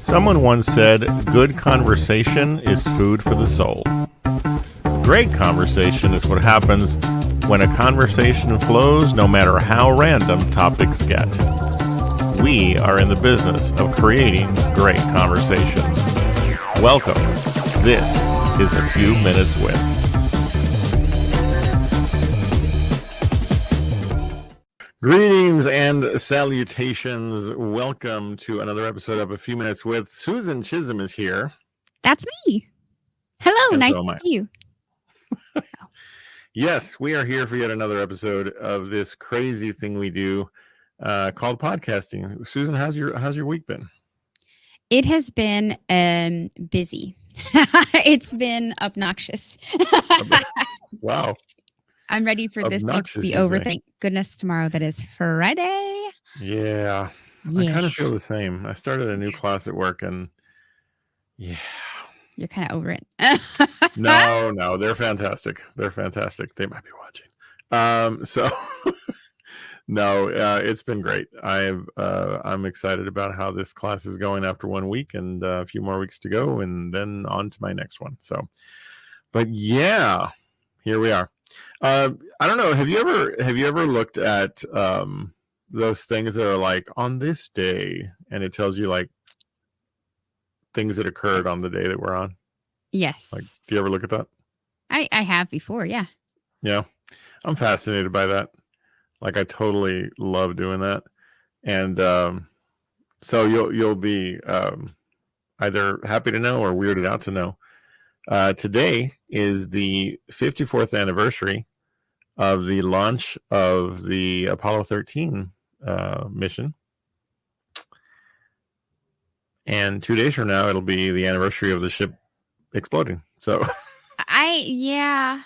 Someone once said, good conversation is food for the soul. Great conversation is what happens when a conversation flows no matter how random topics get. We are in the business of creating great conversations. Welcome. This is A Few Minutes With. Greetings and salutations. Welcome to another episode of A Few Minutes With. Susan Chisholm is here. That's me. Hello, And nice so am to I. see you. Yes, we are here for yet another episode of this crazy thing we do called podcasting. Susan, how's your week been? It has been busy. It's been obnoxious. Wow. I'm ready for this week to Obnoxious, be you over. say? Thank goodness tomorrow that is Friday. Yeah. I kind of feel the same. I started a new class at work and yeah. You're kind of over it. No, they're fantastic. They're fantastic. They might be watching. No, it's been great. I'm excited about how this class is going after 1 week and a few more weeks to go, and then on to my next one. So, but yeah, here we are. I don't know. Have you ever looked at those things that are like on this day, and it tells you like things that occurred on the day that we're on? Yes. Like, do you ever look at that? I have before, yeah. Yeah, I'm fascinated by that. Like, I totally love doing that, and so you'll be either happy to know or weirded out to know. Today is the 54th anniversary of the launch of the Apollo 13 mission, and 2 days from now it'll be the anniversary of the ship exploding. So, Yeah.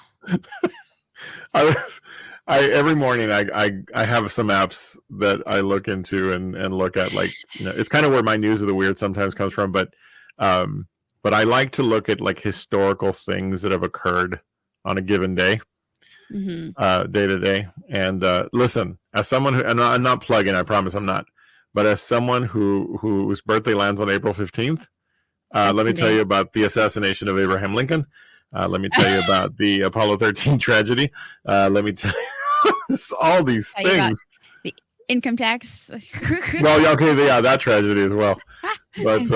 Every morning I have some apps that I look into and look at, like, you know, it's kind of where my news of the weird sometimes comes from, but I like to look at like historical things that have occurred on a given day, day to day. And listen, as someone who, and I'm not plugging, I promise I'm not, but as someone whose birthday lands on April 15th, let me tell you about the assassination of Abraham Lincoln. Let me tell you about the Apollo 13 tragedy. Let me tell you all these things. The income tax. Well, yeah, okay, yeah, that tragedy as well. But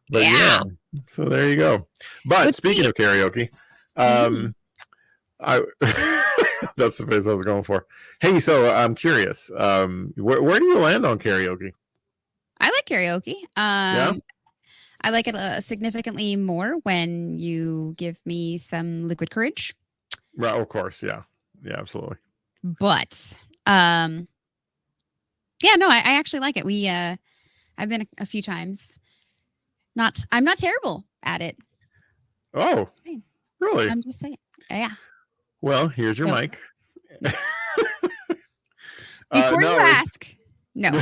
but yeah. So there you go. But speaking of karaoke, I that's the face I was going for. Hey, so I'm curious. Where do you land on karaoke? I like karaoke. Yeah? I like it significantly more when you give me some liquid courage. Right, of course, yeah, absolutely. But yeah, no, I actually like it. I've been a few times. I'm not terrible at it. Oh, really? I'm just saying. Yeah. Well, here's your mic. Before you ask, no,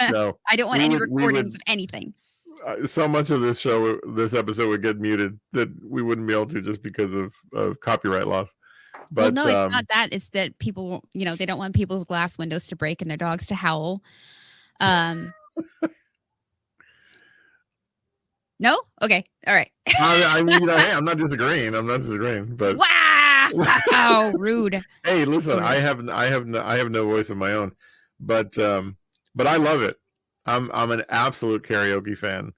no, I don't want any recordings of anything. So much of this episode would get muted that we wouldn't be able to, just because of copyright laws. But well, no, it's not that. It's that people, they don't want people's glass windows to break and their dogs to howl. No? Okay. All right. I mean, hey, I'm not disagreeing. But wow, rude. Hey, listen, I have no voice of my own, but I love it. I'm an absolute karaoke fan,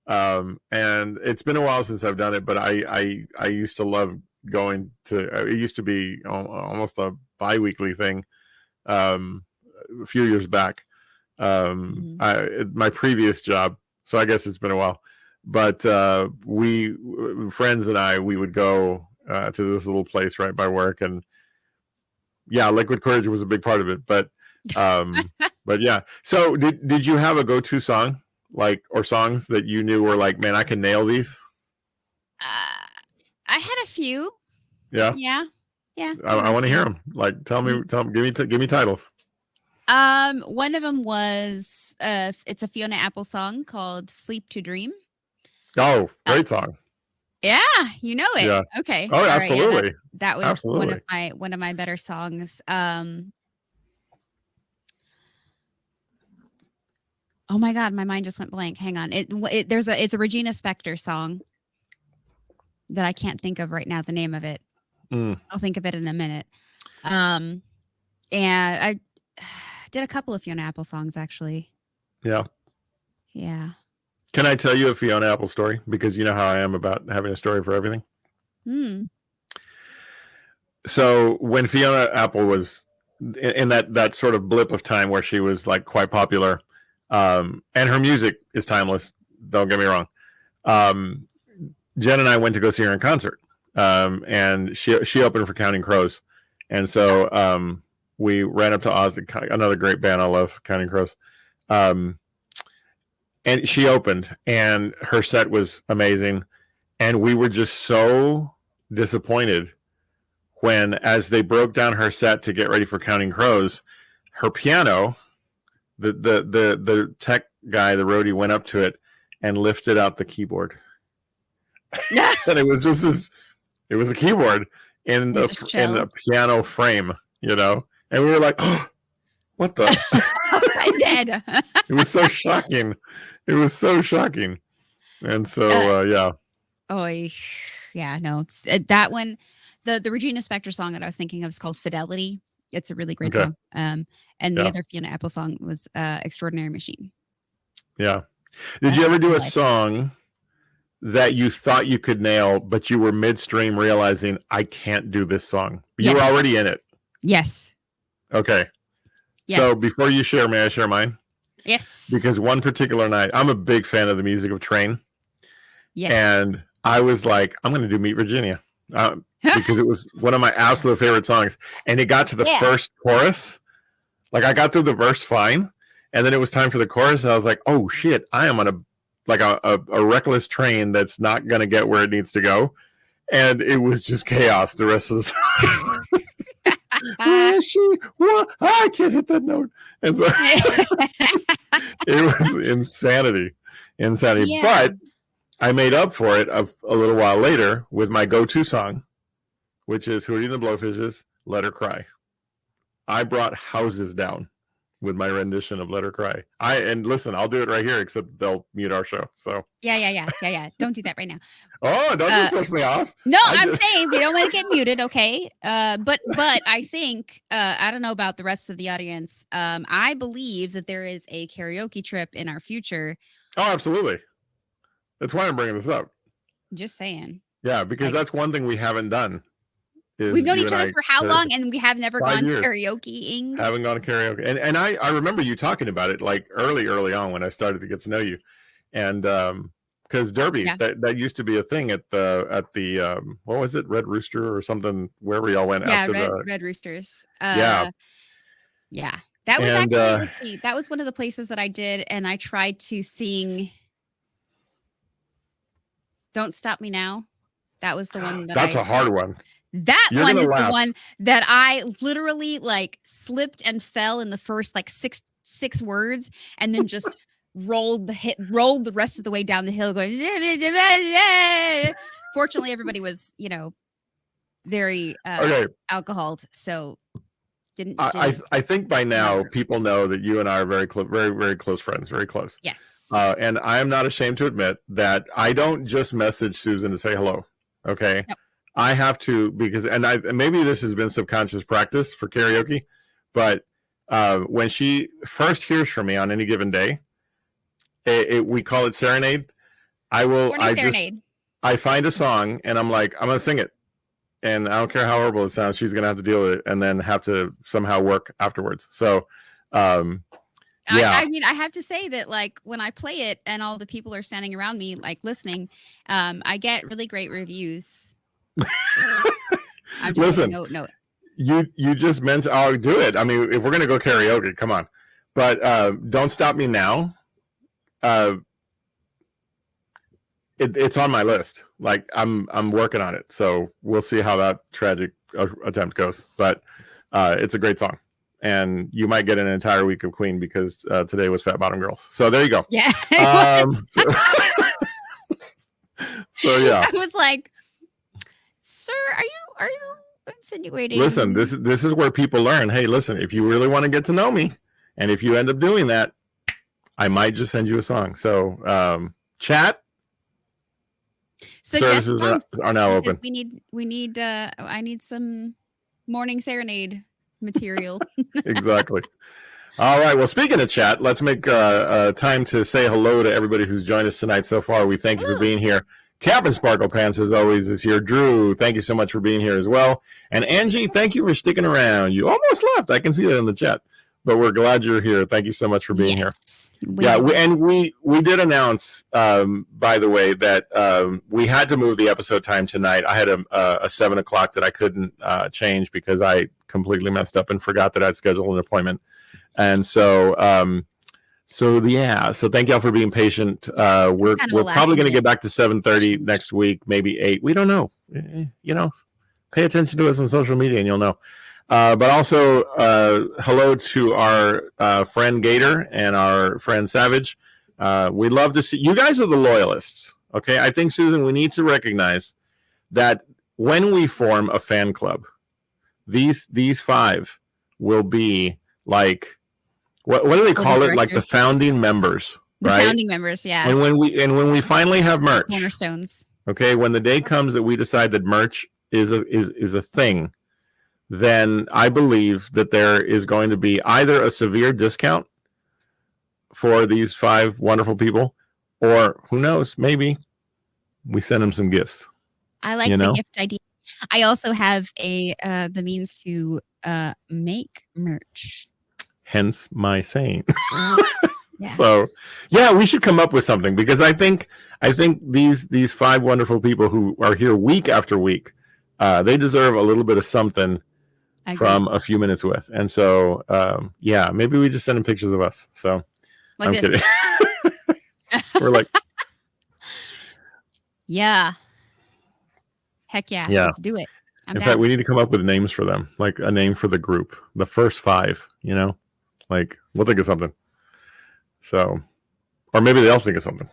and it's been a while since I've done it. But I used to love going to. It used to be almost a bi-weekly thing. A few years back, my previous job. So I guess it's been a while. But friends and I, we would go to this little place right by work, and yeah, Liquid Courage was a big part of it. But but yeah. So did you have a go-to song, like, or songs that you knew were like, man, I can nail these? I had a few. Yeah. Yeah. I want to hear them. Like, tell me, give me titles. One of them was it's a Fiona Apple song called "Sleep to Dream." Oh, great song. Yeah, you know it. Yeah. Okay. Oh, absolutely. Right, yeah, that was absolutely one of my better songs. Oh my God, my mind just went blank. Hang on. It's a Regina Spektor song that I can't think of right now. The name of it. I'll think of it in a minute. And I did a couple of Fiona Apple songs actually. Yeah. Yeah. Can I tell you a Fiona Apple story? Because you know how I am about having a story for everything. So when Fiona Apple was in that sort of blip of time where she was like quite popular, and her music is timeless, don't get me wrong. Jen and I went to go see her in concert, and she opened for Counting Crows, and so we ran up to Oz, another great band I love, Counting Crows. And she opened, and her set was amazing. And we were just so disappointed when, as they broke down her set to get ready for Counting Crows, her piano, the tech guy, the roadie, went up to it and lifted out the keyboard. And it was just it was a keyboard in a piano frame, you know? And we were like, oh, what the? I'm dead. It was so shocking. It was so shocking. And so, yeah. Oh, yeah, no. That one, the Regina Spektor song that I was thinking of is called Fidelity. It's a really great song. And the other Fiona Apple song was Extraordinary Machine. Yeah. Did you ever do a song that you thought you could nail, but you were midstream realizing, I can't do this song? You were already in it. Yes. Okay. Yes. So before you share, may I share mine? Yes. Because one particular night, I'm a big fan of the music of Train. Yes. And I was like, I'm going to do Meet Virginia. Because it was one of my absolute favorite songs. And it got to the first chorus. Like, I got through the verse fine. And then it was time for the chorus. And I was like, oh, shit, I am on a reckless train that's not going to get where it needs to go. And it was just chaos the rest of the song. Where is she? What? I can't hit that note. And so it was insanity. Yeah. But I made up for it a little while later with my go-to song, which is Hootie and the Blowfishes, Let Her Cry. I brought houses down with my rendition of Let Her Cry. And listen, I'll do it right here, except they'll mute our show. So yeah. Don't do that right now. Oh, don't just push me off. No, I'm saying they don't want to get muted, okay? But I think I don't know about the rest of the audience. I believe that there is a karaoke trip in our future. Oh, absolutely. That's why I'm bringing this up. Just saying. Yeah, because that's one thing we haven't done. We've known each other for how long, and we have never gone karaoke-ing? Haven't gone karaoke. And I remember you talking about it like early on when I started to get to know you. And because Derby, that used to be a thing at the what was it, Red Rooster or something, where we all went after Red Roosters. Yeah. That was actually that was one of the places that I did, and I tried to sing Don't Stop Me Now. That was the one that's a hard one. That one is the one that I literally like slipped and fell in the first like six words, and then just rolled the rest of the way down the hill going. Fortunately, everybody was, very alcoholed, so didn't. I think by now people know that you and I are very close, very, very close friends, very close. Yes. And I am not ashamed to admit that I don't just message Susan to say hello. Okay. Nope. I have to, because, maybe this has been subconscious practice for karaoke, but when she first hears from me on any given day, we call it serenade. I find a song and I'm like, I'm going to sing it. And I don't care how horrible it sounds, she's going to have to deal with it and then have to somehow work afterwards. So, I mean, I have to say that, like, when I play it and all the people are standing around me, like, listening, I get really great reviews. I'm just listen. No. You just meant I'll do it. I mean, if we're gonna go karaoke, come on. But Don't Stop Me Now. It's on my list. Like I'm working on it, so we'll see how that tragic attempt goes. But it's a great song. And you might get an entire week of Queen because today was Fat Bottom Girls. So there you go. Yeah. So yeah. I was like, sir, are you insinuating? Listen, this is where people learn. Hey, listen, if you really want to get to know me, and if you end up doing that, I might just send you a song. So chat services are now open. I need some morning serenade material. Exactly. All right. Well, speaking of chat, let's make time to say hello to everybody who's joined us tonight so far. We thank you for being here. Captain Sparkle Pants, as always, is here. Drew, thank you so much for being here as well. And Angie, thank you for sticking around. You almost left. I can see that in the chat, but we're glad you're here. Thank you so much for being here. We did announce, by the way, that we had to move the episode time tonight. I had a 7 o'clock that I couldn't change because I completely messed up and forgot that I'd scheduled an appointment. And so thank y'all for being patient. We're probably going to get back to 7:30 next week, maybe 8. We don't know. Pay attention to us on social media and you'll know. But also, hello to our friend Gator and our friend Savage. We love to see you guys are the loyalists. Okay, I think, Susan, we need to recognize that when we form a fan club, these 5 will be like what do they call it? Like the founding members, right? The founding members, yeah. And when we finally have merch, cornerstones. Okay, when the day comes that we decide that merch is a thing, then I believe that there is going to be either a severe discount for these 5 wonderful people, or who knows, maybe we send them some gifts. I like the gift idea. I also have the means to make merch. Hence my saying. Yeah. So, we should come up with something because I think these 5 wonderful people who are here week after week, they deserve a little bit of something from A Few Minutes With. And so, maybe we just send them pictures of us. So, I'm kidding. We're like, yeah. Heck yeah. Let's do it. In fact, we need to come up with names for them, like a name for the group, the first 5, like we'll think of something. So, or maybe they'll think of something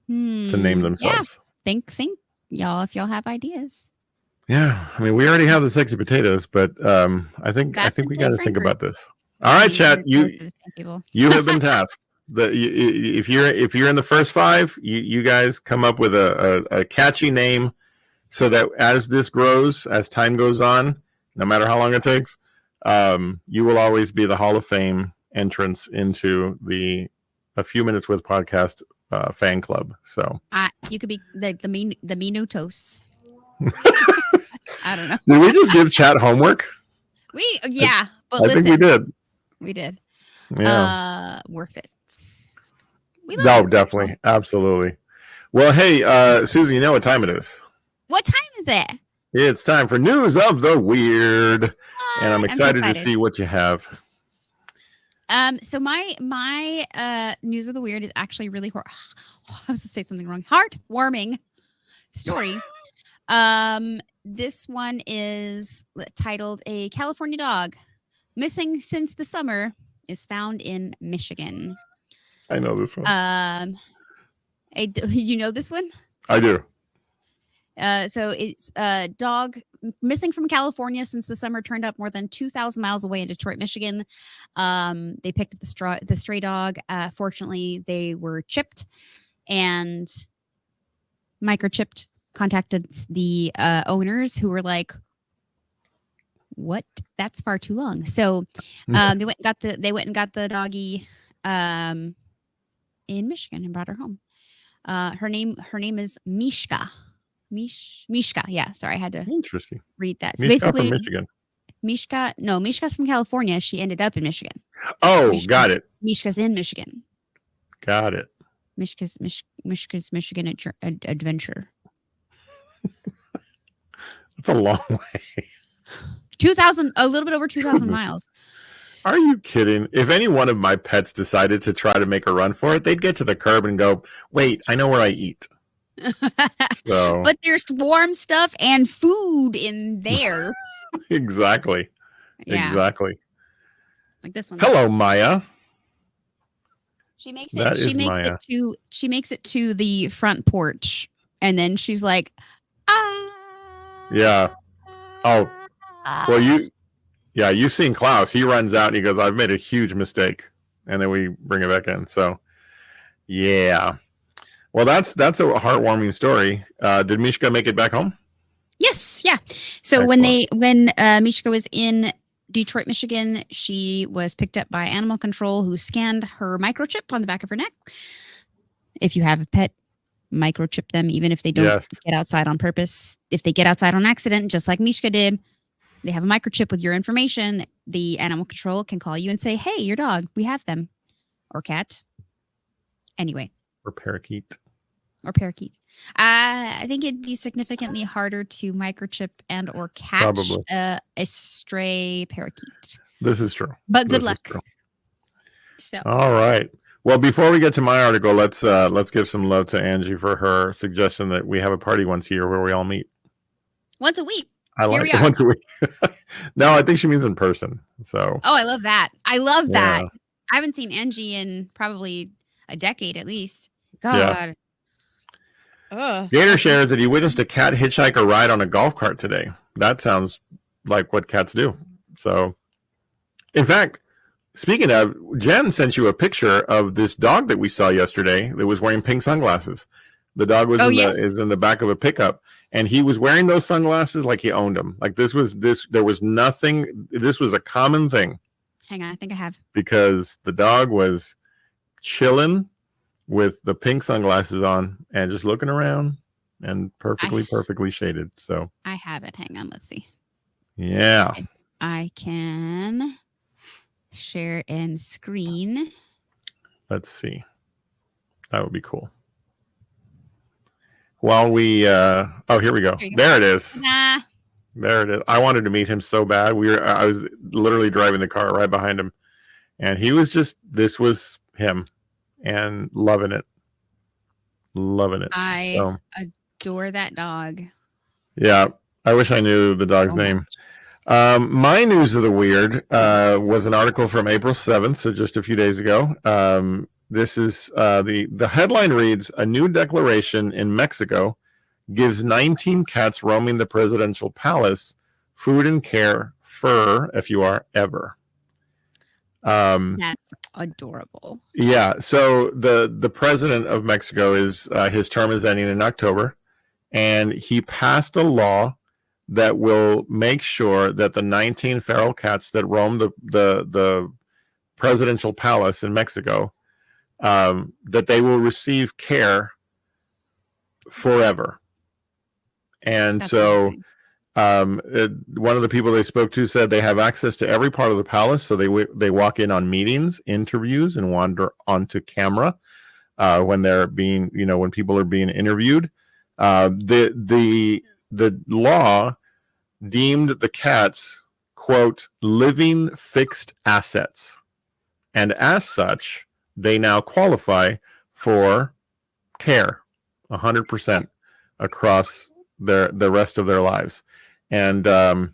to name themselves. Yeah. Think y'all, if y'all have ideas. Yeah. I mean, we already have the sexy potatoes, but I think we got to think about this. All right, chat. You have been tasked. If you're in the first 5, you guys come up with a catchy name so that as this grows, as time goes on, no matter how long it takes, you will always be the Hall of Fame entrance into the A Few Minutes With podcast fan club. So you could be like the Minutos. I don't know. Did we just give chat homework? But I think we did. We did. Yeah. Worth it. Definitely. Absolutely. Well, hey, Susan, you know what time it is? What time is it? It's time for News of the Weird. And I'm excited to see what you have. So my News of the Weird is actually really I was going to say something wrong. Heartwarming story. This one is titled "A California Dog Missing Since the Summer is Found in Michigan." I know this one. You know this one? I do. So it's a dog missing from California since the summer, turned up more than 2,000 miles away in Detroit, Michigan. They picked up the stray dog. Fortunately, they were chipped and microchipped. Contacted the owners, who were like, "What? That's far too long." So they went and got the doggy in Michigan and brought her home. Her name is Mishka. Mishka. Yeah, sorry, I had to read that. So Mishka basically, from Michigan. Mishka's from California. She ended up in Michigan. Oh, got it. Mishka's in Michigan. Got it. Mishka's Michigan adventure. That's a long way. 2,000, a little bit over 2,000 miles. Are you kidding? If any one of my pets decided to try to make a run for it, they'd get to the curb and go, "Wait, I know where I eat." So, but there's warm stuff and food in there. Exactly. Yeah. Exactly. Like this one. Hello, Maya. She makes it to the front porch, and then she's like, Yeah. Oh. Well, you've seen Klaus. He runs out and he goes, "I've made a huge mistake," and then we bring it back in. So yeah. Well, that's a heartwarming story. Did Mishka make it back home? Yes, yeah. So Excellent. when Mishka was in Detroit, Michigan, she was picked up by animal control who scanned her microchip on the back of her neck. If you have a pet, microchip them, even if they don't get outside on purpose. If they get outside on accident, just like Mishka did, they have a microchip with your information. The animal control can call you and say, "Hey, your dog, we have them," or cat. Anyway. Or parakeet. I think it'd be significantly harder to microchip and or catch a stray parakeet. This is true. But good luck. So. All right. Well, before we get to my article, let's give some love to Angie for her suggestion that we have a party once a year where we all meet. Once a week. I like it once a week. No, I think she means in person. So. Oh, I love that. I haven't seen Angie in probably a decade at least. God. Yeah. Gator shares that he witnessed a cat hitchhike a ride on a golf cart today. That sounds like what cats do. So, in fact, speaking of, Jen sent you a picture of this dog that we saw yesterday that was wearing pink sunglasses. The dog was is in the back of a pickup, and he was wearing those sunglasses like he owned them. Like there was nothing. This was a common thing. Hang on, I think I have. Because the dog was chilling with the pink sunglasses on and just looking around and perfectly shaded. So I have it. Hang on, let's see. Yeah. I can share in screen. Let's see. That would be cool. While we here we go. There it is. Nah. There it is. I wanted to meet him so bad. I was literally driving the car right behind him, and he was this was him, and loving it. I adore that dog. Yeah, I wish I knew the dog's name. My news of the weird was an article from April 7th, so just a few days ago. This is the headline reads, "A new declaration in Mexico gives 19 cats roaming the presidential palace food and care for if you are ever." That's adorable. Yeah. So the president of Mexico is his term is ending in October, and he passed a law that will make sure that the 19 feral cats that roam the presidential palace in Mexico, that they will receive care forever. And that's amazing. One of the people they spoke to said they have access to every part of the palace. So they walk in on meetings, interviews, and wander onto camera when they're being, when people are being interviewed. The law deemed the cats, quote, living fixed assets. And as such, they now qualify for care 100% across the rest of their lives. And and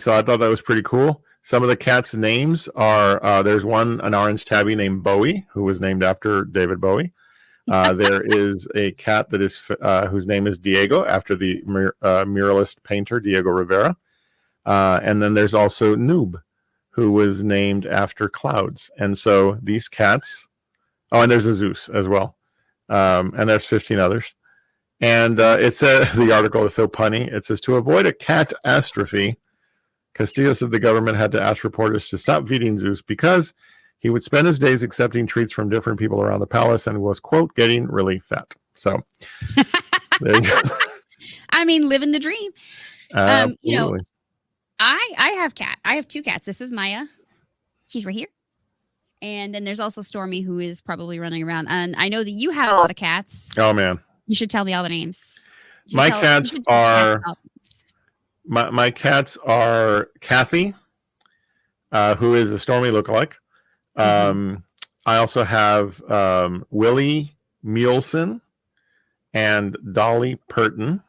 so I thought that was pretty cool. Some of the cats' names are there's an orange tabby named Bowie, who was named after David Bowie. There is a cat that is whose name is Diego, after the muralist painter Diego Rivera. And then there's also Noob, who was named after clouds. And so these cats, and there's a Zeus as well. And there's 15 others. And it says, the article is so punny. It says, to avoid a catastrophe, Castillo said the government had to ask reporters to stop feeding Zeus because he would spend his days accepting treats from different people around the palace and was, quote, getting really fat. So there you go. I mean, living the dream. Absolutely. I have I have two cats. This is Maya. She's right here. And then there's also Stormy, who is probably running around. And I know that you have a lot of cats. Oh, man. You should tell me all the names. My cats are Kathy, who is a Stormy lookalike. I also have Willie Muleson and Dolly Purton.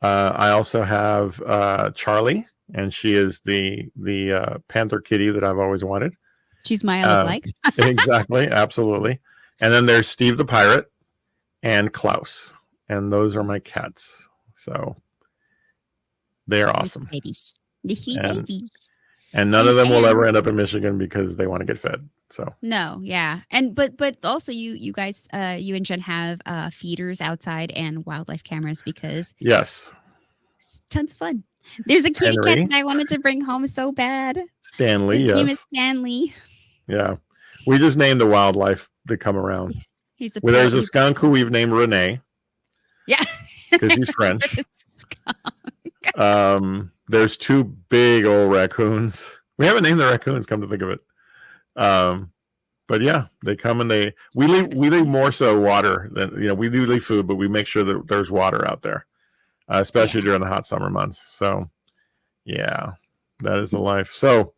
I also have Charlie, and she is the Panther kitty that I've always wanted. She's Maya lookalike. Exactly, absolutely. And then there's Steve the Pirate and Klaus, and those are my cats. So they are awesome. The sweet babies. And none of them will ever end up in Michigan because they want to get fed. So no, yeah, and but also you guys, you and Jen have feeders outside and wildlife cameras because yes, it's tons of fun. There's a kitty cat Henry. that I wanted to bring home so bad. Stanley, His name is yes. Stanley. Yeah. We just named the wildlife that come around. He's a Well, there's a skunk who we've named Renee yeah, because he's French. There's 2 big old raccoons. We haven't named the raccoons, come to think of it. But yeah, they come and we leave more so water than, we do leave food, but we make sure that there's water out there, especially during the hot summer months. So yeah, that is the life. So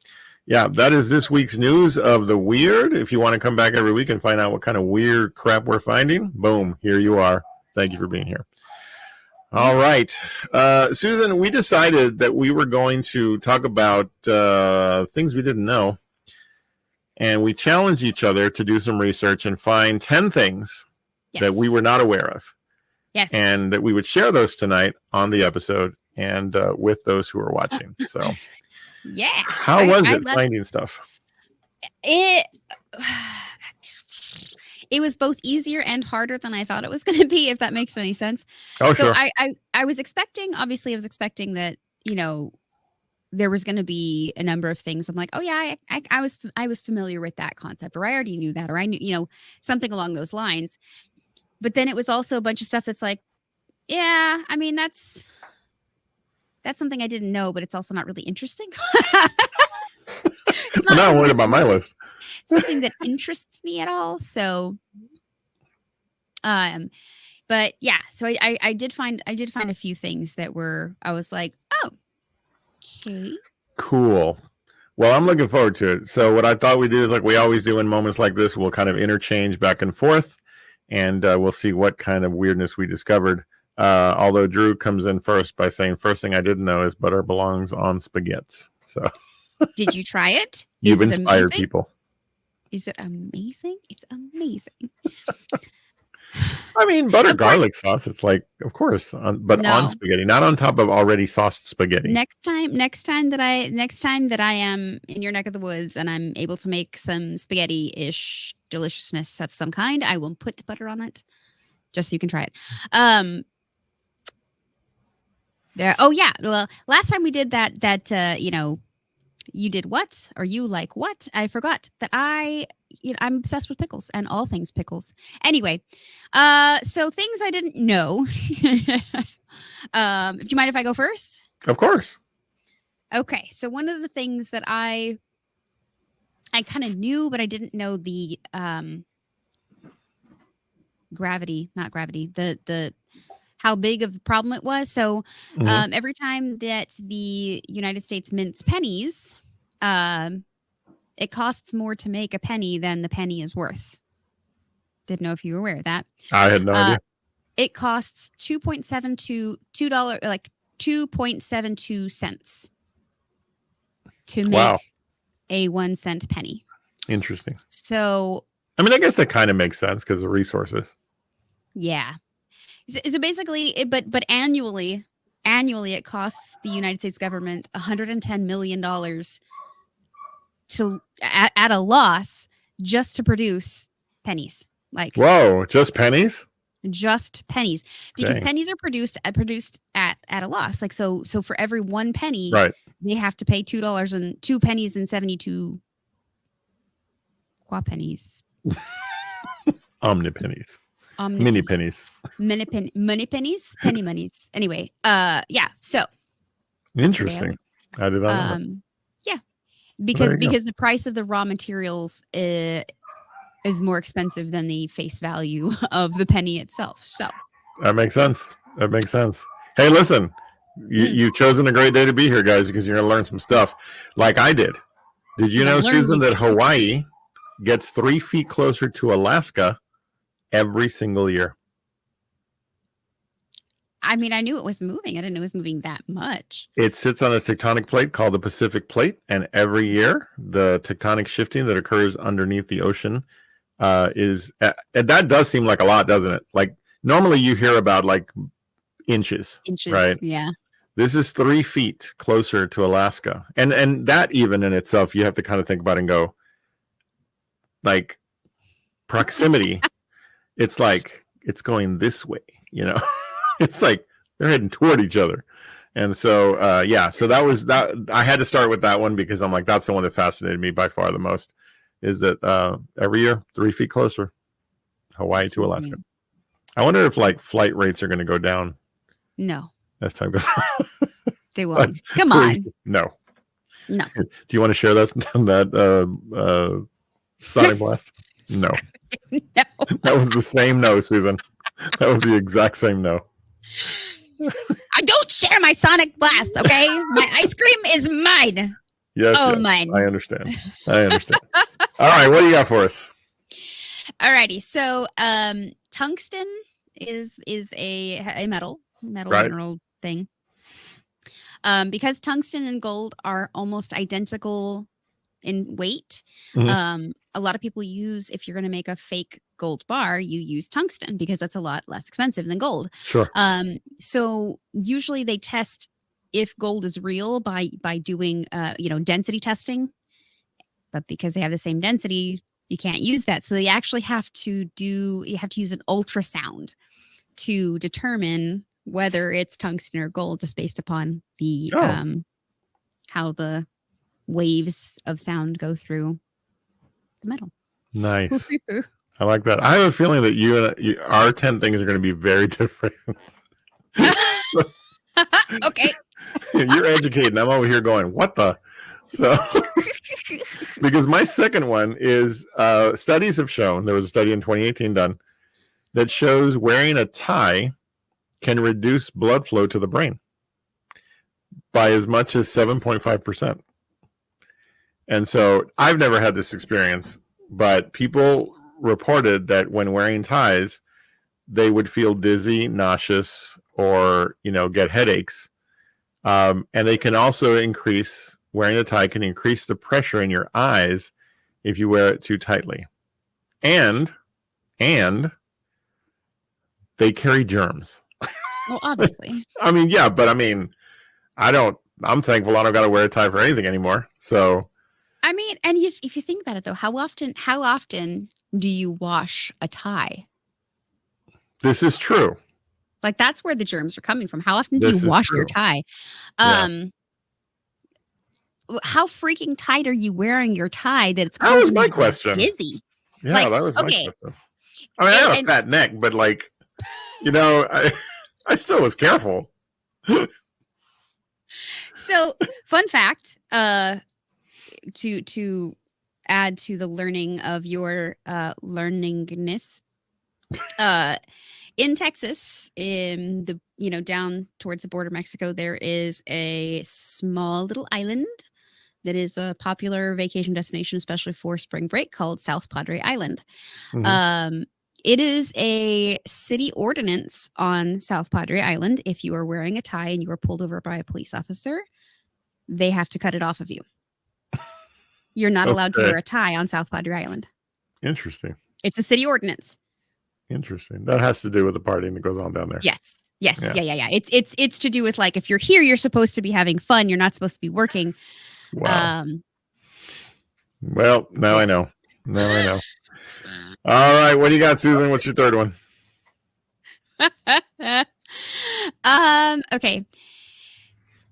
yeah, that is this week's news of the weird. If you want to come back every week and find out what kind of weird crap we're finding, boom, here you are. Thank you for being here. All right. Susan, we decided that we were going to talk about things we didn't know. And we challenged each other to do some research and find 10 things that we were not aware of. Yes. And that we would share those tonight on the episode and with those who are watching. So, yeah. How was it finding stuff? It was both easier and harder than I thought it was going to be, if that makes any sense. Oh, so sure. I was expecting that, there was going to be a number of things. I'm like, oh yeah, I was familiar with that concept, or I already knew that, or I knew, something along those lines. But then it was also a bunch of stuff that's like, yeah, I mean, that's something I didn't know, but it's also not really interesting. It's I'm not worried about my list. Something that interests me at all. So, but yeah, so I did find a few things that I was like, oh, okay. Cool. Well, I'm looking forward to it. So what I thought we'd do is, like we always do in moments like this, we'll kind of interchange back and forth, and we'll see what kind of weirdness we discovered. Although Drew comes in first by saying, first thing I didn't know is butter belongs on spaghettis. So did you try it? You've inspired people. Is it amazing? It's amazing. I mean, butter garlic sauce. It's like, of course, but on spaghetti, not on top of already sauced spaghetti. Next time that I am in your neck of the woods and I'm able to make some spaghetti-ish deliciousness of some kind, I will put butter on it, just so you can try it. Oh yeah. Well, last time we did that, you did what? Or you like what? I forgot that I'm obsessed with pickles and all things pickles. Anyway, so things I didn't know. Do you mind if I go first? Of course. Okay. So one of the things that I kind of knew, but I didn't know the how big of a problem it was. So every time that the United States mints pennies, it costs more to make a penny than the penny is worth. Didn't know if you were aware of that. I had no idea. It costs $2.72 cents to make a 1 cent penny. Interesting. So, I mean, I guess that kind of makes sense because of resources. Yeah. So basically, but annually, it costs the United States government $110 million to at a loss just to produce pennies. Like, whoa, just pennies? Just pennies, because Dang. pennies are produced at a loss. Like so for every 1 penny, right, they have to pay $2 and 2 pennies and 72 pennies. Omnipennies. Mini pennies. Money pennies, penny monies. Anyway, yeah. So interesting. I did not know. Yeah, because the price of the raw materials is more expensive than the face value of the penny itself. So that makes sense. Hey, listen, you've chosen a great day to be here, guys, because you're going to learn some stuff like I did. Did you know, Susan, that Hawaii gets 3 feet closer to Alaska every single year? I mean, I knew it was moving. I didn't know it was moving that much. It sits on a tectonic plate called the Pacific Plate, and every year the tectonic shifting that occurs underneath the ocean is that does seem like a lot, doesn't it? Like normally you hear about like inches, right? Yeah. This is 3 feet closer to Alaska. And that even in itself, you have to kind of think about and go, like, proximity. It's like, it's going this way, you know? It's like they're heading toward each other. And so, yeah, so that was that. I had to start with that one because I'm like, that's the one that fascinated me by far the most, is that every year, 3 feet closer, Hawaii to Alaska. Weird. I wonder if like flight rates are going to go down No, as time goes on. they won't. Come on. No. No. Do you want to share that Sonic Blast? No. No. That was the same no, Susan. That was the exact same no. I don't share my Sonic Blast, okay? My ice cream is mine. Yes. Oh, yes, mine. I understand. All right, what do you got for us? Alrighty. So tungsten is a metal Right. mineral thing. Because tungsten and gold are almost identical in weight. Mhm. A lot of people use, if you're going to make a fake gold bar, you use tungsten because that's a lot less expensive than gold. Sure. So usually they test if gold is real by doing density testing, but because they have the same density, you can't use that. So they actually have to use an ultrasound to determine whether it's tungsten or gold, just based upon the how the waves of sound go through the metal. Nice. I like that. I have a feeling that our 10 things are going to be very different. Okay. You're educating. I'm over here going, what the? So, because my second one is studies have shown, there was a study in 2018 done that shows wearing a tie can reduce blood flow to the brain by as much as 7.5%. And so I've never had this experience, but people reported that when wearing ties, they would feel dizzy, nauseous, or, get headaches. And they can also wearing a tie can increase the pressure in your eyes if you wear it too tightly. And they carry germs. Well, obviously. I mean, yeah, but I'm thankful I don't got to wear a tie for anything anymore. So, I mean, and if you think about it though, how often do you wash a tie? this is true. Like, that's where the germs are coming from. How often do This you is wash your true. tie? Yeah. How freaking tight are you wearing your tie that it's That was causing my you to be question. dizzy? Yeah, Like, that was my okay. question. I mean, I have a fat neck, but like, I still was careful. So, fun fact, to add to the learning of your learningness, in Texas, in the down towards the border of Mexico, there is a small little island that is a popular vacation destination, especially for spring break, called South Padre Island. Mhm. It is a city ordinance on South Padre Island. If you are wearing a tie and you are pulled over by a police officer, they have to cut it off of you. You're not allowed to Okay. wear a tie on South Padre Island. Interesting. It's a city ordinance. Interesting. That has to do with the partying that goes on down there. Yes. Yeah. Yeah. It's to do with, like, if you're here, you're supposed to be having fun. You're not supposed to be working. Wow. Well, now I know. All right. What do you got, Susan? What's your third one? Okay.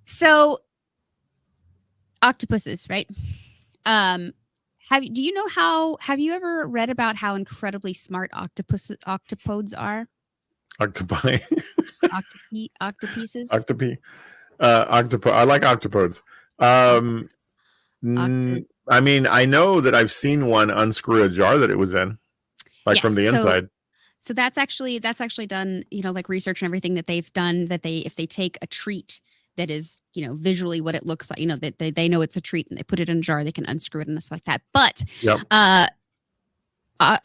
So octopuses, right? Have you ever read about how incredibly smart octopodes are? Octopi. Octopuses? Octopi. I like octopodes. I mean, I know that I've seen one unscrew a jar that it was in, like, from the inside. So that's actually done, like research and everything that they've done, that if they take a treat that is, visually what it looks like, that they know it's a treat, and they put it in a jar, they can unscrew it and stuff like that. But Yep.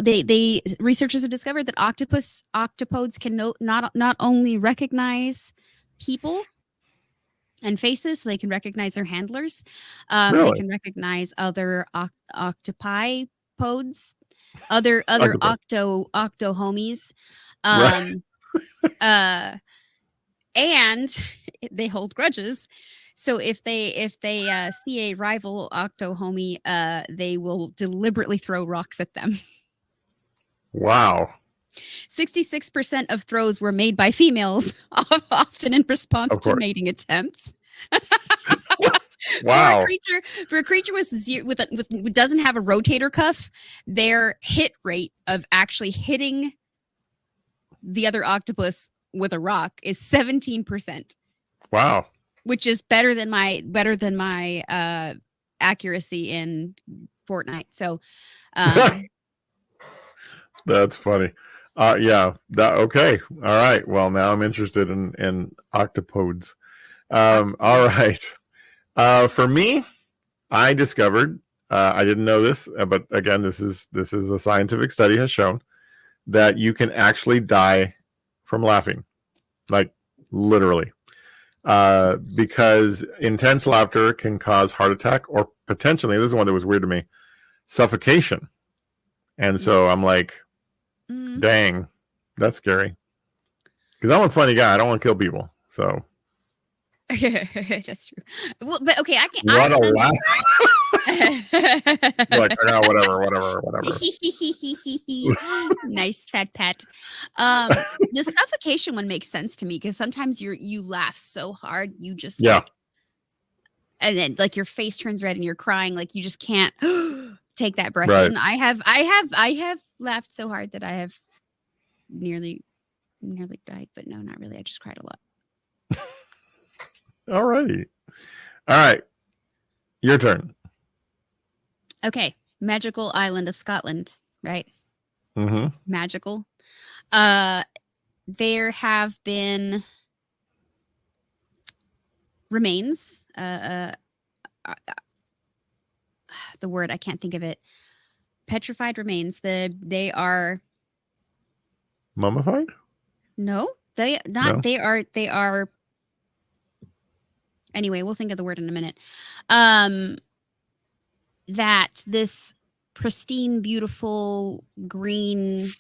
they researchers have discovered that octopodes can not only recognize people and faces, so they can recognize their handlers. Really? They can recognize other octopi pods, other octo homies. Right. and they hold grudges. So if they see a rival octohomie, they will deliberately throw rocks at them. Wow. 66% of throws were made by females, often in response Of to course. mating attempts. Wow. For a creature with doesn't have a rotator cuff, their hit rate of actually hitting the other octopus with a rock is 17%. Wow. Which is better than my accuracy in Fortnite. So That's funny. Yeah. Okay. All right. Well, now I'm interested in octopodes. All right. For me, I discovered I didn't know this, but again, this is a scientific study has shown that you can actually die from laughing, like literally, because intense laughter can cause heart attack or potentially, this is one that was weird to me, suffocation. And so I'm like, dang, that's scary. Because I'm a funny guy. I don't want to kill people. So that's true. Well, but okay, I can. What a laugh. Like, no, whatever. Nice fat pat. The suffocation one makes sense to me because sometimes you laugh so hard you just like, and then like your face turns red and you're crying like you just can't take that breath in. I have laughed so hard that I have nearly died, but no, not really. I just cried a lot. Alrighty. All right. Your turn. Okay. Magical island of Scotland, right? Mm-hmm. Magical. There have been remains. The word, I can't think of it. Petrified remains. They are mummified? No, they not. No. They are. Anyway, we'll think of the word in a minute. That this pristine, beautiful green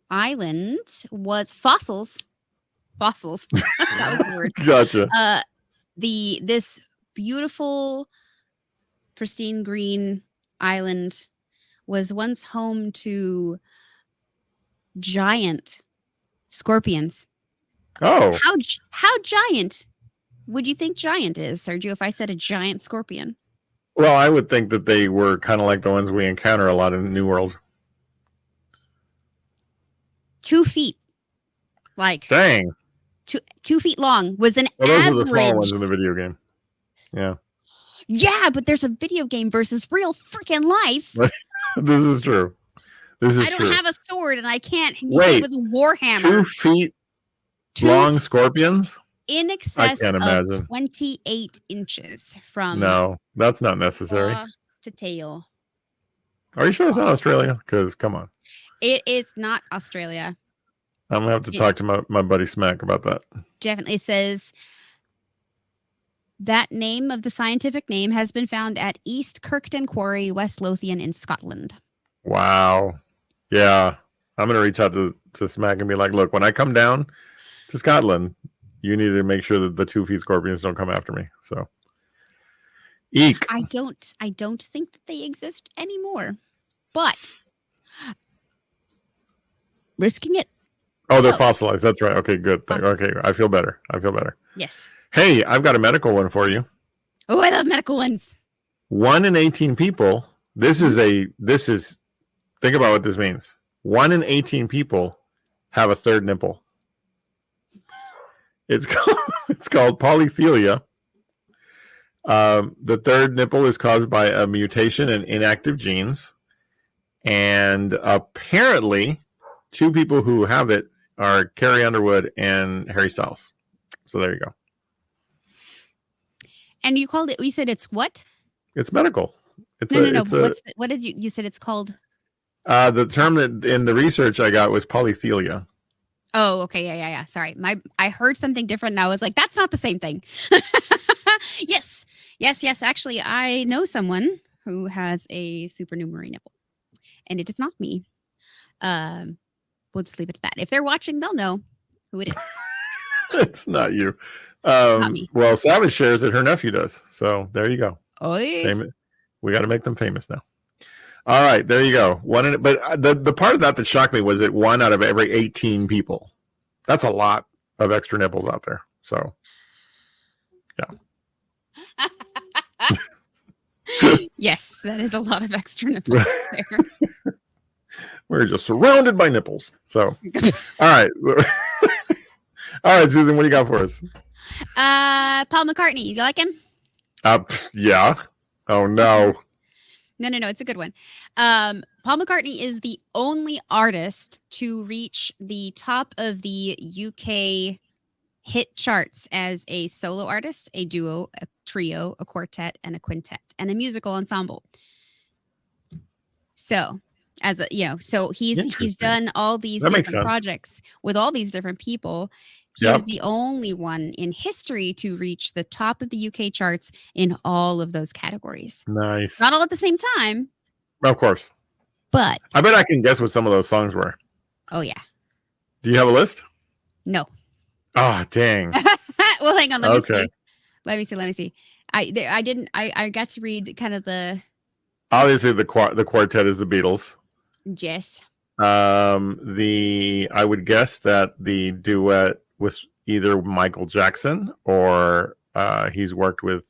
island was fossils. That was the word. Gotcha. This beautiful, pristine green island was once home to giant scorpions. Oh, how giant would you think giant is, Sergio, if I said a giant scorpion? Well, I would think that they were kind of like the ones we encounter a lot in the New World. 2 feet. Like, dang. 2 feet long was an average. Those are the small ones in the video game. Yeah. Yeah, but there's a video game versus real freaking life. This is true. I don't have a sword and I can't hit with a warhammer. 2 feet long scorpions? In excess of 28 inches from. No, that's not necessary. To tail. Are you sure it's not Australia? Because come on. It is not Australia. I'm going to have to talk to my buddy Smack about that. Definitely says that name of the scientific name has been found at East Kirkton Quarry, West Lothian in Scotland. Wow. Yeah. I'm going to reach out to Smack and be like, look, when I come down to Scotland, you need to make sure that the 2 feet scorpions don't come after me. So, eek. I don't think that they exist anymore, but risking it. Oh, they're fossilized. That's right. Okay, good. Okay, I feel better. Yes. Hey, I've got a medical one for you. Oh, I love medical ones. 1 in 18 people. This is think about what this means. 1 in 18 people have a third nipple. It's called polythelia. The third nipple is caused by a mutation in inactive genes. And apparently, 2 people who have it are Carrie Underwood and Harry Styles. So there you go. And you said it's what? It's medical. No. What did you said it's called? The term that in the research I got was polythelia. Oh, okay. Yeah. Sorry. I heard something different and I was like, that's not the same thing. Yes. Actually, I know someone who has a supernumerary nipple. And it is not me. We'll just leave it at that. If they're watching, they'll know who it is. It's not you. Not me. Well, Savage shares it. Her nephew does. So there you go. Oy. We got to make them famous now. All right, there you go. But the part of that shocked me was that 1 out of every 18 people. That's a lot of extra nipples out there. So, yeah. Yes, that is a lot of extra nipples there. We're just surrounded by nipples. So, all right. All right, Susan, what do you got for us? Paul McCartney. You like him? Yeah. Oh, no. No. It's a good one. Paul McCartney is the only artist to reach the top of the UK hit charts as a solo artist, a duo, a trio, a quartet, and a quintet, and a musical ensemble. So, so he's done all these different projects with all these different people. He is the only one in history to reach the top of the UK charts in all of those categories. Nice. Not all at the same time. Of course. But I bet I can guess what some of those songs were. Oh, yeah. Do you have a list? No. Oh, dang. Well, hang on. Let me see. I got to read kind of the. Obviously, the quartet is the Beatles. Yes. I would guess that the duet was either Michael Jackson or he's worked with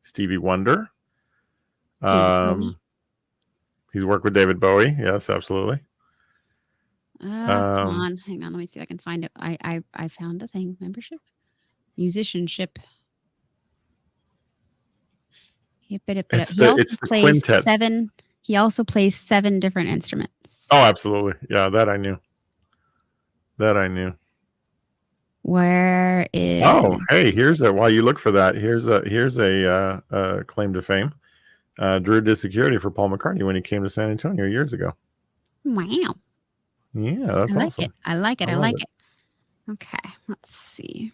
Stevie Wonder. He's worked with David Bowie. Yes, absolutely. Come on, hang on. Let me see if I can find it. I found the thing. Membership, musicianship. It's the quintet. 7. He also plays 7 different instruments. Oh, absolutely. Yeah, that I knew. Where is? Oh, hey, while you look for that, here's a claim to fame. Drew did security for Paul McCartney when he came to San Antonio years ago. Wow. Yeah, that's awesome. I like it. Okay, let's see.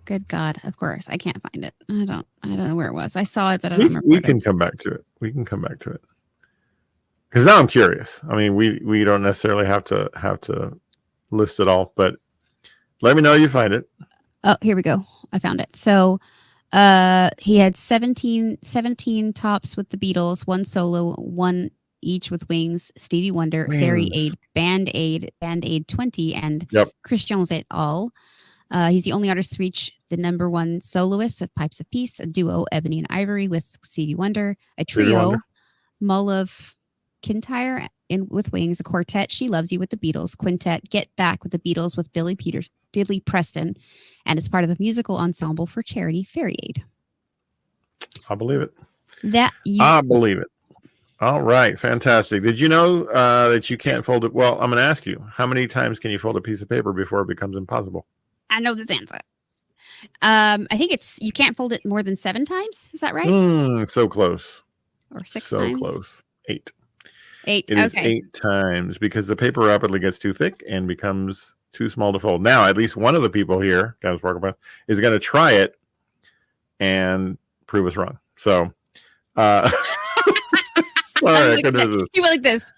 Good God, of course, I can't find it. I don't know where it was. I saw it, but I don't remember. We can come back to it. Because now I'm curious. I mean, we don't necessarily have to list it all, but let me know you find it. Oh, here we go. I found it. So he had 17 tops with the Beatles, 1 solo, 1 each with Wings, Stevie Wonder, Fairy Aid, Band Aid 20, and Christians et al. He's the only artist to reach the #1 soloist of Pipes of Peace, a duo, Ebony and Ivory with Stevie Wonder, a trio, Mull of Kintyre with Wings, a quartet, She Loves You with the Beatles, quintet, Get Back with the Beatles with Billy Preston, and it's part of the musical ensemble for charity Fairy Aid. I believe it. I believe it. All right, fantastic. Did you know that you can't fold it? Well, I'm going to ask you, how many times can you fold a piece of paper before it becomes impossible? I know this answer. I think you can't fold it more than 7 times. Is that right? So close. Or 6 times? So close. 8. 8. It is 8 times because the paper rapidly gets too thick and becomes too small to fold. Now, at least one of the people here, guys, is going to try it and prove us wrong. So, all right, you went like this.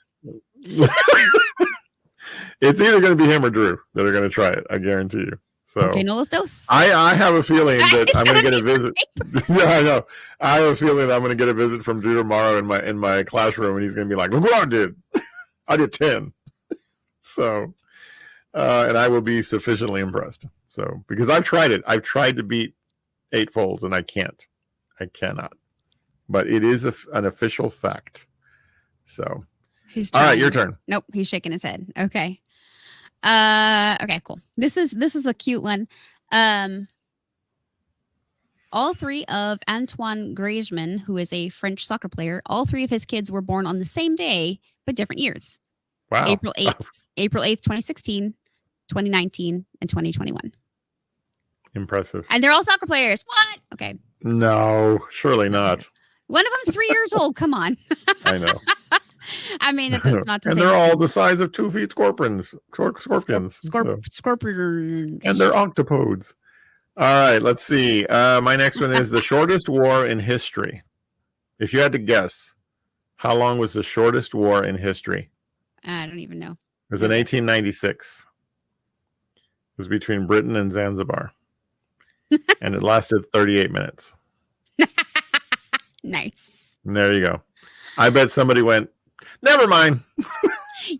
It's either going to be him or Drew that are going to try it. I guarantee you. So okay, no los dos. I have a feeling that I'm going to get a visit. Yeah, I know. I have a feeling that I'm going to get a visit from Drew tomorrow in my classroom, and he's going to be like, "Look what I did! I did 10." So, and I will be sufficiently impressed. So, because I've tried it, I've tried to beat 8 folds, and I cannot. But it is an official fact. So, all right, your turn. Nope, he's shaking his head. Okay. Okay, cool. This is a cute one. All 3 of Antoine Griezmann, who is a French soccer player, all 3 of his kids were born on the same day, but different years. Wow. April 8th, 2016, 2019, and 2021. Impressive. And they're all soccer players. What? Okay. No, surely not. One of them's 3 years old. Come on. I know. I mean, it's not to and say. they're all the size of 2 feet scorpions. Scorpions. Scorpions. And they're octopodes. All right, let's see. My next one is the shortest war in history. If you had to guess, how long was the shortest war in history? I don't even know. It was in 1896. was between Britain and Zanzibar, and it lasted 38 minutes. Nice. And there you go. I bet somebody went, never mind.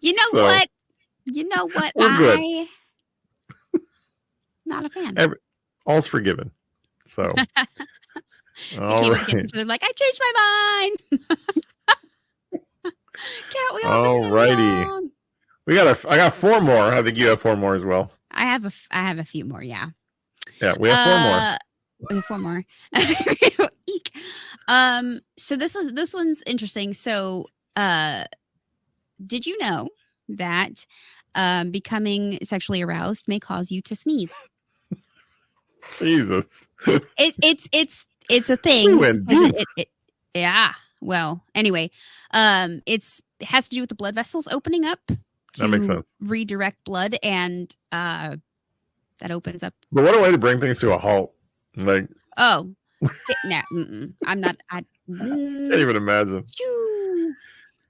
You know So, what? You know what? we're good. Not a fan. All's forgiven. So, all right. They're like, I changed my mind. Can't we all All just get righty. along? I got 4 more. I think you have 4 more as well. I have a few more. Yeah. Yeah, we have 4 more. We have 4 more. Eek. So this one's interesting. So, did you know that becoming sexually aroused may cause you to sneeze? Jesus. It's a thing. We went because deep. Yeah. Well, anyway, it has to do with the blood vessels opening up That makes to sense. redirect blood, and that opens up. But what a way to bring things to a halt. Like, Oh, no, I'm not. can't even imagine. Choo.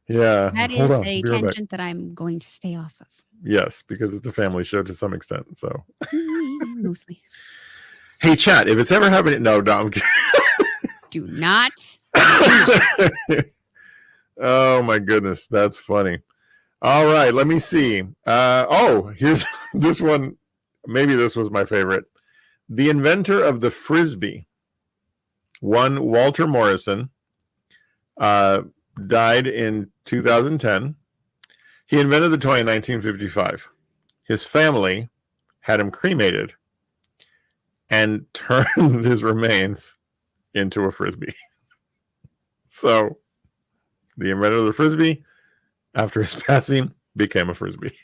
Yeah. That Hold is on. a Be right back. tangent that I'm going to stay off of. Yes, because it's a family show to some extent. So, Mostly. hey, chat, if it's ever happening, no, I'm kidding. Do not. Oh my goodness, that's funny. All right, let me see. Here's this one. Maybe this was my favorite. The inventor of the Frisbee, one Walter Morrison, died in 2010. He invented the toy in 1955. His family had him cremated and turned his remains into a Frisbee. So, the inventor of the Frisbee, after his passing, became a Frisbee.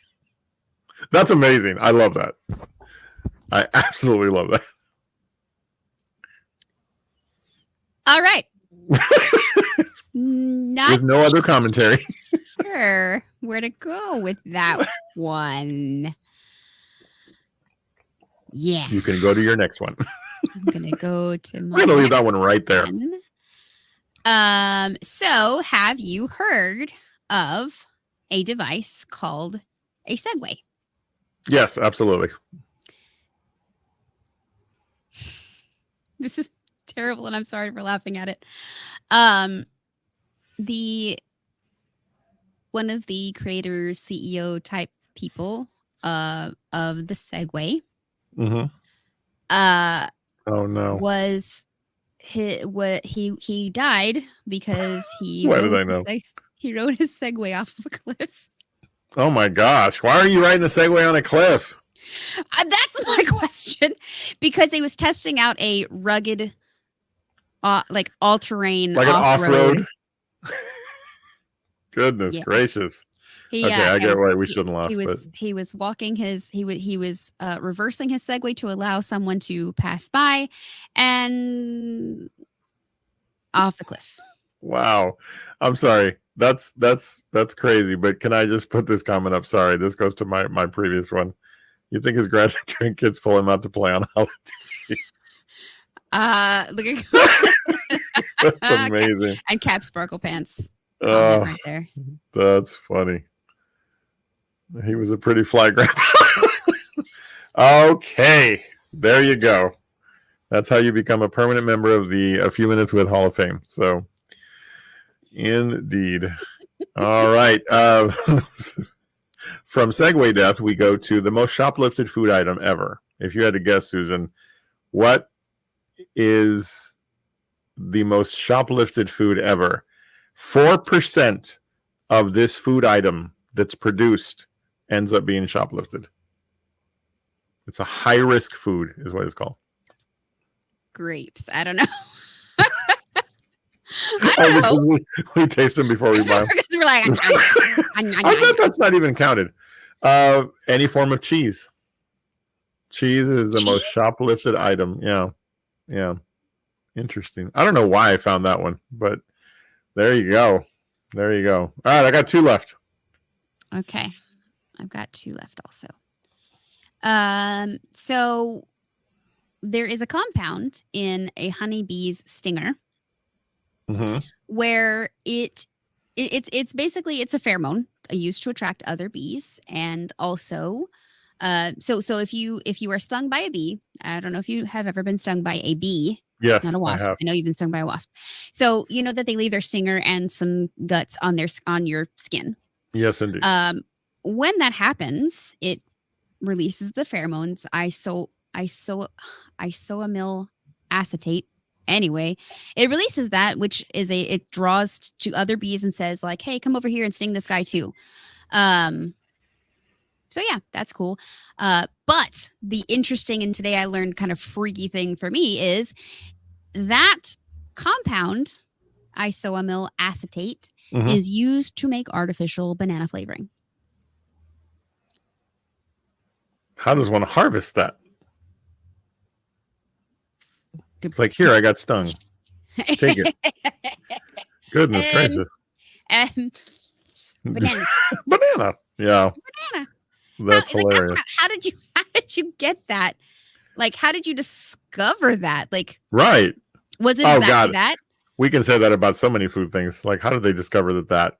That's amazing. I love that. I absolutely love that. All right. Not With no other commentary. sure where to go with that one. Yeah. You can go to your next one. I'm gonna go to my I'm gonna leave that next one right there. one. So have you heard of a device called a Segway? Yes, absolutely. This is terrible, and I'm sorry for laughing at it. One of the creators, CEO type people of the Segway, Mm-hmm. Oh no. was he died because he Why did I know? He rode his Segway off of a cliff. Oh my gosh. Why are you riding a Segway on a cliff? That's my question. Because he was testing out a rugged, like all-terrain, Like an off-road? Goodness Yeah. gracious. He, Okay, I get has- why we shouldn't laugh. He was walking his he was reversing his Segway to allow someone to pass by, and off the cliff. Wow. I'm sorry. That's crazy. But can I just put this comment up? Sorry, this goes to my previous one. You think his graduating kids pull him out to play on holiday? Look at That's amazing. and Cap Sparkle Pants. Comment Oh, right there. that's funny. He was a pretty fly grandpa. Okay, there you go. That's how you become a permanent member of the A Few Minutes with Hall of Fame. So, indeed. All right. From Segway death, we go to the most shoplifted food item ever. If you had to guess, Susan, what is the most shoplifted food ever? 4% of this food item that's produced ends up being shoplifted. It's a high-risk food, is what it's called. Grapes. I don't know. I don't know. Because we taste them before we buy them. Because we're like, I bet that's not even counted. Any form of cheese. Cheese is the most shoplifted item. Yeah. Interesting. I don't know why I found that one, but there you go. All right, I got 2 left. Okay. I've got 2 left also. So there is a compound in a honeybee's stinger Mm-hmm. where it's basically it's a pheromone used to attract other bees, and also So if you are stung by a bee, I don't know if you have ever been stung by a bee, Yes, not a wasp. I have. I know you've been stung by a wasp. So you know that they leave their stinger and some guts on your skin. Yes, indeed. When that happens, it releases the pheromones isoamyl acetate. Anyway, it releases that, which is it draws to other bees and says like, hey, come over here and sting this guy too. So yeah, that's cool. But the interesting, and today I learned kind of freaky thing for me is that compound, isoamyl acetate, is used to make artificial banana flavoring. How does one harvest that? It's like, here, I got stung. Take it. Goodness gracious. Banana. Banana. Yeah. Banana. That's hilarious. Like, how did you get that? Like, how did you discover that? Like, right. Was it exactly that? We can say that about so many food things. Like, how did they discover that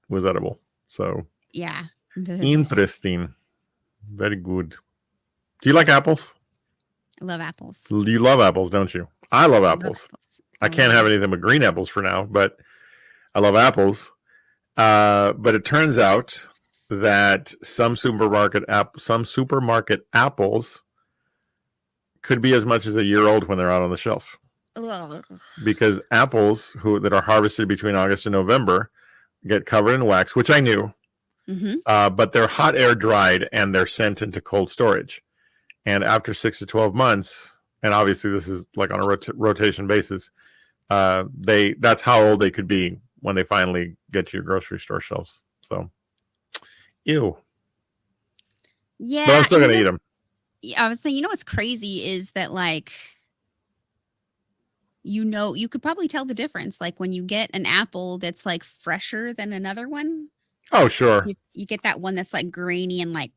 was edible? So yeah. Interesting. Very good. Do you like apples? I love apples. You love apples, don't you? I love apples. I can't have anything but green apples for now, but I love apples. But it turns out that some supermarket apples could be as much as a year old when they're out on the shelf. Ugh. Because apples that are harvested between August and November get covered in wax, which I knew. But they're hot air dried and they're sent into cold storage. And after 6 to 12 months, and obviously this is like on a rotation basis, that's how old they could be when they finally get to your grocery store shelves. So, ew. Yeah. But I'm still going to eat them. I was saying, what's crazy is that, like, you could probably tell the difference. Like when you get an apple that's like fresher than another one. Oh, sure. You get that one that's like grainy and like.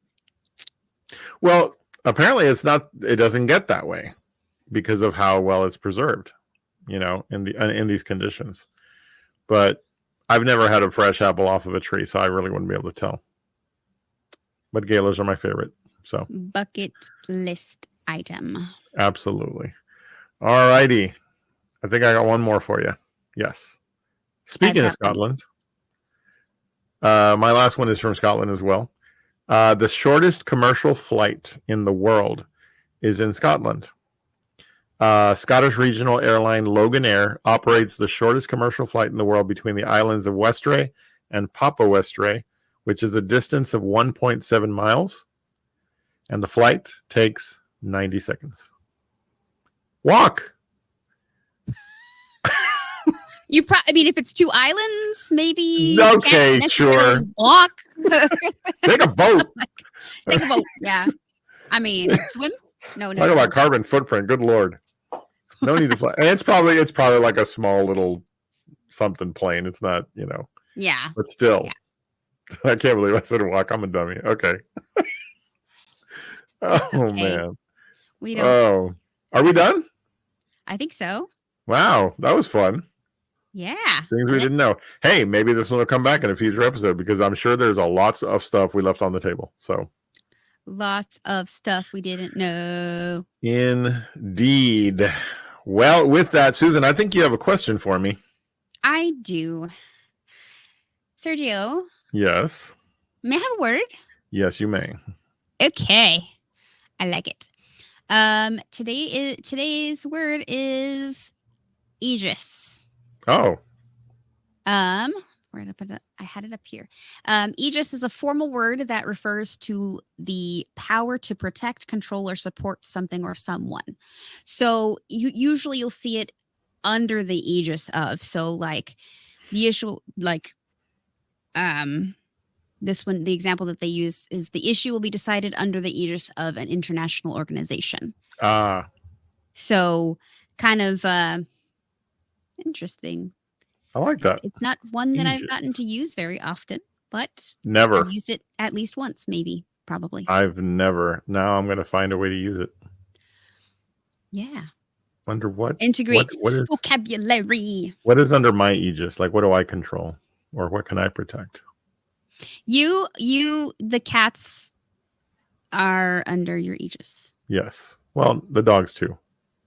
Well, apparently it doesn't get that way because of how well it's preserved, in these conditions. But I've never had a fresh apple off of a tree, so I really wouldn't be able to tell. But Gaylors are my favorite. So bucket list item. Absolutely. All righty. I think I got one more for you. Yes. Speaking of Scotland, my last one is from Scotland as well. The shortest commercial flight in the world is in Scotland. Scottish regional airline Loganair operates the shortest commercial flight in the world between the islands of Westray and Papa Westray, which is a distance of 1.7 miles. And the flight takes 90 seconds. Walk. If it's 2 islands, maybe. Okay, sure. Walk. Take a boat. Take a boat. Yeah. Swim. No. Talk about carbon footprint. Good Lord. No need to fly. And it's probably like a small little something plane. It's not, Yeah. But still, yeah. I can't believe I said walk. I'm a dummy. Okay. Oh man. We don't. Oh, are we done? I think so. Wow, that was fun. Yeah. Things we didn't know. Hey, maybe this one will come back in a future episode because I'm sure there's lots of stuff we left on the table. So lots of stuff we didn't know. Indeed. Well, with that, Susan, I think you have a question for me. I do. Sergio. Yes. May I have a word? Yes, you may. Okay. I like it. Today's word is aegis. Oh. Where did I put it? I had it up here. Aegis is a formal word that refers to the power to protect, control, or support something or someone. So you'll see it under the aegis of. So like the issue, like this one, the example that they use is the issue will be decided under the aegis of an international organization. So kind of interesting. I like that. It's not one that I've gotten to use very often, but never I've used it at least once, maybe, probably. I've never. Now I'm going to find a way to use it. Yeah. Wonder what integrate what is, vocabulary. What is under my aegis? Like, what do I control, or what can I protect? The cat's are under your aegis. Yes. Well, the dogs too.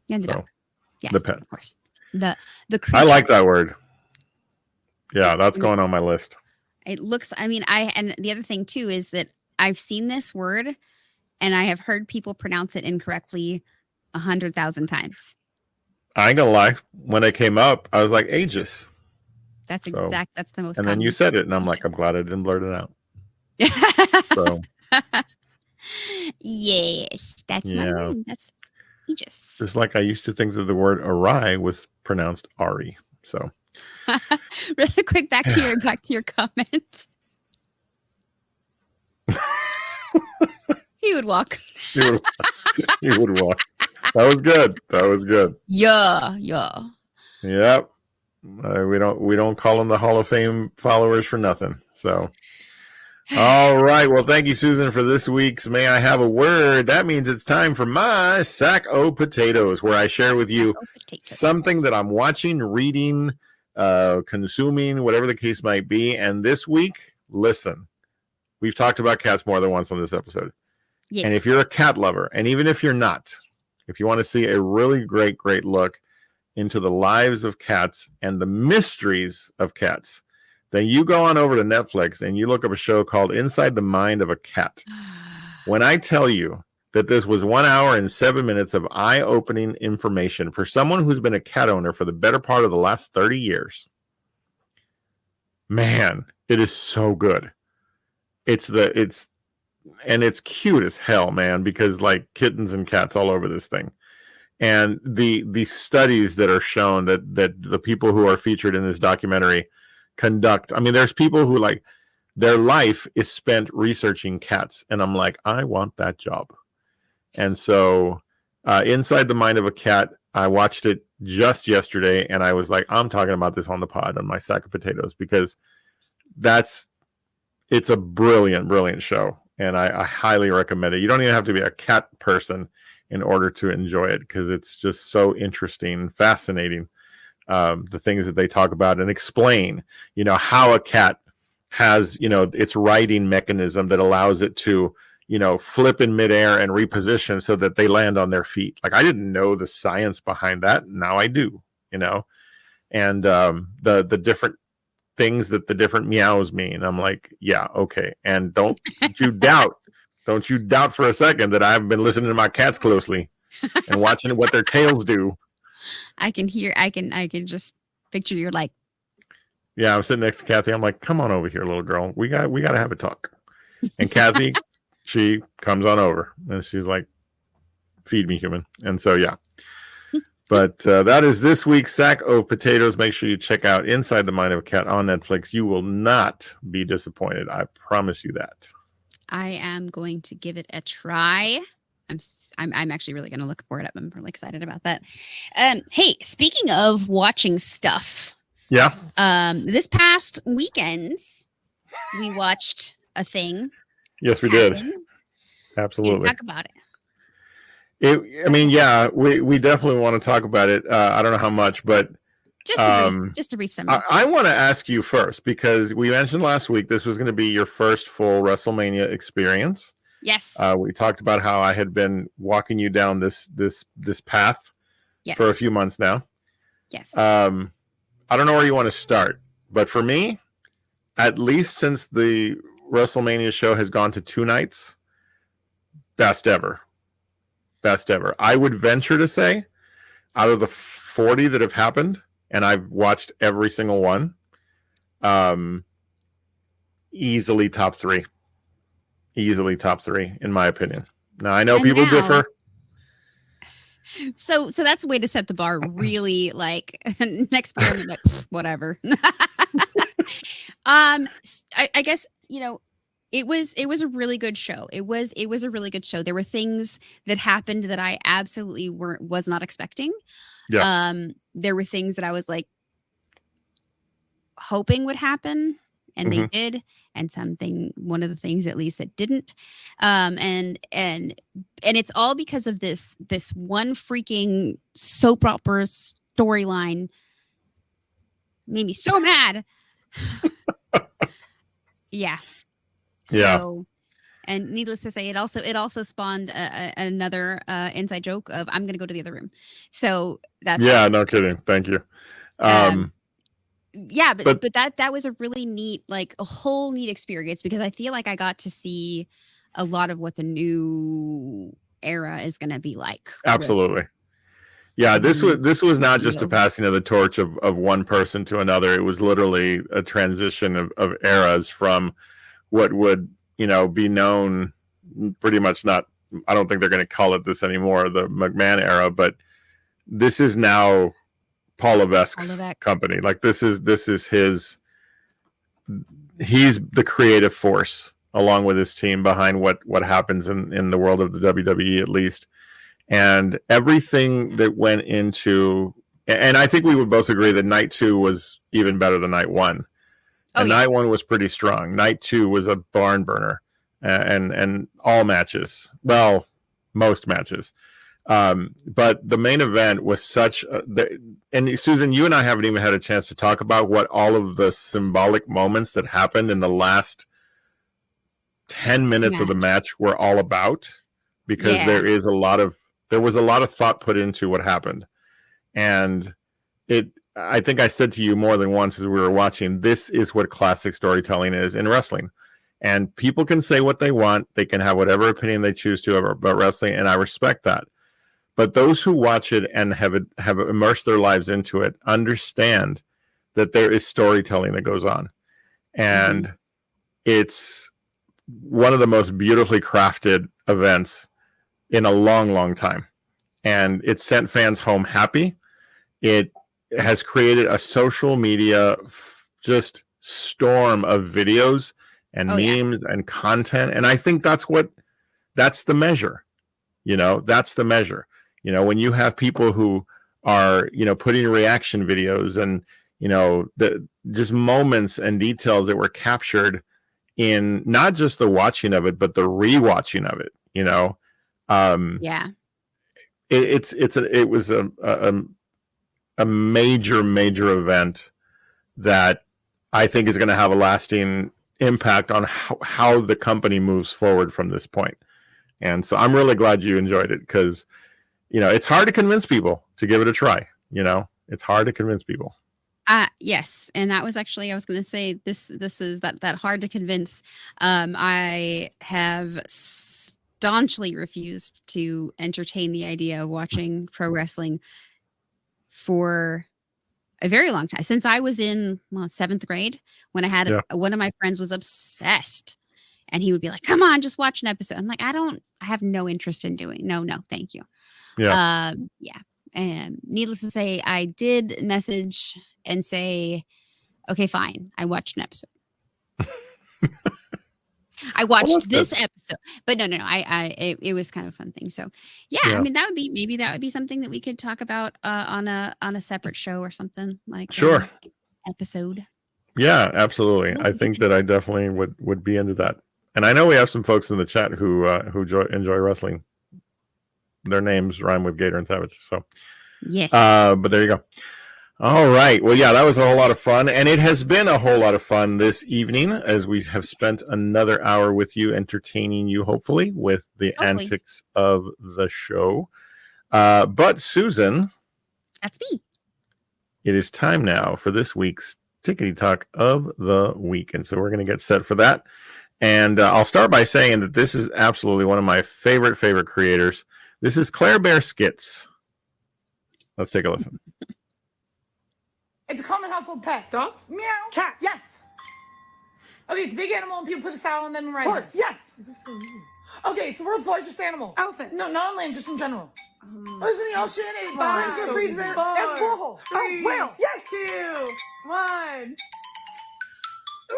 And the So, dog. Yeah, the pets. of course. The creature. I like that word. Yeah, that's going on my list. It looks, I mean, and the other thing too is that I've seen this word and I have heard people pronounce it incorrectly 100,000 times. I ain't gonna lie. When it came up, I was like, Aegis. That's the most And common. then you said it, and I'm like, I'm glad I didn't blurt it out. So yes, that's my name. That's Aegis. Just like I used to think that the word awry was pronounced Ari. So really quick, back to your comment. He would walk. He would walk. That was good. Yeah. Yep. We don't call them the Hall of Fame followers for nothing. So, all right. Well, thank you, Susan, for this week's May I Have a Word. That means it's time for my Sack O' Potatoes, where I share with you something that I'm watching, reading, consuming, whatever the case might be. And this week, listen, we've talked about cats more than once on this episode. Yes. And if you're a cat lover, and even if you're not, if you want to see a really great look into the lives of cats and the mysteries of cats, then you go on over to Netflix and you look up a show called Inside the Mind of a Cat. When I tell you that this was 1 hour and 7 minutes of eye-opening information for someone who's been a cat owner for the better part of the last 30 years, man, it is so good. And it's cute as hell, man, because like kittens and cats all over this thing. And the studies that are shown that the people who are featured in this documentary conduct. I mean, there's people who like their life is spent researching cats. And I'm like, I want that job. And so Inside the Mind of a Cat, I watched it just yesterday and I was like, I'm talking about this on the pod on my Sack of Potatoes because it's a brilliant show. And I highly recommend it. You don't even have to be a cat person in order to enjoy it because it's just so interesting, fascinating, the things that they talk about and explain, how a cat has, its righting mechanism that allows it to, flip in midair and reposition so that they land on their feet. Like I didn't know the science behind that. Now I do, and the different things that the different meows mean. I'm like, yeah, okay. And don't you doubt for a second that I've been listening to my cats closely and watching what their tails do. I can just picture you're like, yeah, I'm sitting next to Kathy. I'm like, come on over here, little girl. We got to have a talk. And Kathy, she comes on over and she's like, feed me, human. And so, yeah. But that is this week's Sack O' Potatoes. Make sure you check out Inside the Mind of a Cat on Netflix. You will not be disappointed. I promise you that. I am going to give it a try. I'm actually really going to look for it up. I'm really excited about that. Hey, speaking of watching stuff. Yeah. This past weekend, we watched a thing. Yes, we did. Absolutely. Talk about it. We definitely want to talk about it. I don't know how much, but just a brief summary. I want to ask you first because we mentioned last week this was going to be your first full WrestleMania experience. Yes. We talked about how I had been walking you down this path for a few months now. Yes. I don't know where you want to start, but for me, at least since the WrestleMania show has gone to 2 nights, best ever. I would venture to say out of the 40 that have happened, and I've watched every single one, easily top 3 in my opinion. Now I know people differ. So that's a way to set the bar really like next year, like, whatever. I guess, it was a really good show. It was a really good show. There were things that happened that I absolutely was not expecting. Yeah. There were things that I was like hoping would happen and they did. And one of the things at least that didn't. And it's all because of this one freaking soap opera storyline made me so mad. Yeah. So, and needless to say, it also spawned another inside joke of I'm going to go to the other room. So that's Yeah, no kidding. Thank you. um, yeah, but that was a really neat, like a whole neat experience because I feel like I got to see a lot of what the new era is going to be like. Absolutely. Yeah, this was not just a passing of the torch of one person to another. It was literally a transition of eras from what would, be known pretty much not, I don't think they're going to call it this anymore, the McMahon era, but this is now Paul Levesque's company. Like this is his, he's the creative force along with his team behind what happens in the world of the WWE at least. And everything that went into, and I think we would both agree that night 2 was even better than night 1. And night 1 was pretty strong. Night 2 was a barn burner, and all matches, well, most matches. But the main event was such, and Susan, you and I haven't even had a chance to talk about what all of the symbolic moments that happened in the last 10 minutes of the match were all about, because there was a lot of thought put into what happened. And I think I said to you more than once as we were watching, this is what classic storytelling is in wrestling. And people can say what they want. They can have whatever opinion they choose to about wrestling, and I respect that. But those who watch it and have immersed their lives into it understand that there is storytelling that goes on. And it's one of the most beautifully crafted events in a long, long time. And it sent fans home happy. It has created a social media just storm of videos and memes and content. And I think that's the measure. That's the measure. When you have people who are, putting reaction videos and, the just moments and details that were captured in not just the watching of it, but the rewatching of it, it was a major event that I think is going to have a lasting impact on how the company moves forward from this point. And so I'm really glad you enjoyed it, because, it's hard to convince people to give it a try. It's hard to convince people. Yes. And that was actually, I was going to say, this is that hard to convince. I have staunchly refused to entertain the idea of watching pro wrestling for a very long time, since I was in 7th grade, when I had one of my friends was obsessed, and he would be like, come on, just watch an episode. I'm like, I have no interest in doing. No, thank you. And needless to say, I did message and say, okay, fine. I watched an episode. I watched this episode, but no. It was kind of a fun thing. So I mean, that would be something that we could talk about on a separate show or something like sure episode. Yeah, absolutely. I think that I definitely would be into that. And I know we have some folks in the chat who enjoy wrestling. Their names rhyme with Gator and Savage. So yes. But there you go. All right. Well, yeah, that was a whole lot of fun. And it has been a whole lot of fun this evening, as we have spent another hour with you, entertaining you, hopefully, with the antics of the show. But Susan. That's me. It is time now for this week's Tickety Talk of the Week. And so we're going to get set for that. And I'll start by saying that this is absolutely one of my favorite creators. This is Claire Bear Skits. Let's take a listen. It's a common household pet. Dog? Meow. Cat. Yes. Okay, it's a big animal and people put a saddle on them and ride them. Horse. Yes. Okay, it's the world's largest animal. Elephant. No, not on land, just in general. Lives in the ocean. It swims and breathes in. It's a blowhole. Oh, whale. Yes. 2, 1. Ooh,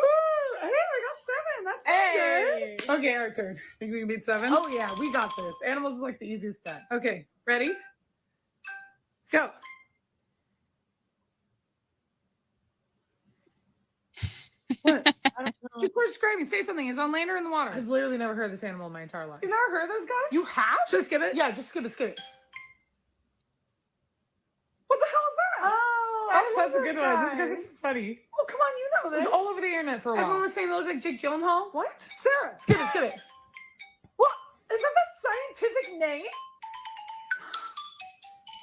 hey, we got 7. That's pretty good. Okay, our turn. Think we can beat 7? Oh, yeah, we got this. Animals is like the easiest step. Okay, ready? Go. What? I don't know. Just start screaming. Say something. Is it on land or in the water? I've literally never heard this animal in my entire life. You've never heard of those guys? You have? Should I skip it? Yeah, just skip it. What the hell is that? Oh, that's a good one. This guy's funny. Oh, come on, you know this. It was all over the internet for a while. Everyone was saying they look like Jake Gyllenhaal. What? Sarah. Skip it. What? Is that the scientific name?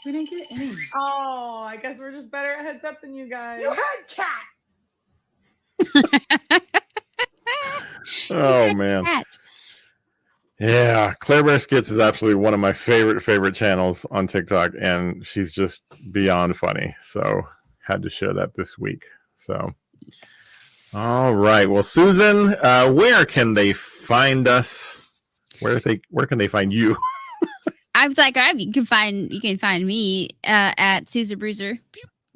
We didn't get any. Oh, I guess we're just better at heads up than you guys. You had cat. Oh man. Cat. Yeah, Claire Bear Skits is absolutely one of my favorite channels on TikTok, and she's just beyond funny. So had to share that this week. So, all right. Well, Susan, where can they find us? Where can they find you? I was like, you can find me at Susan Bruiser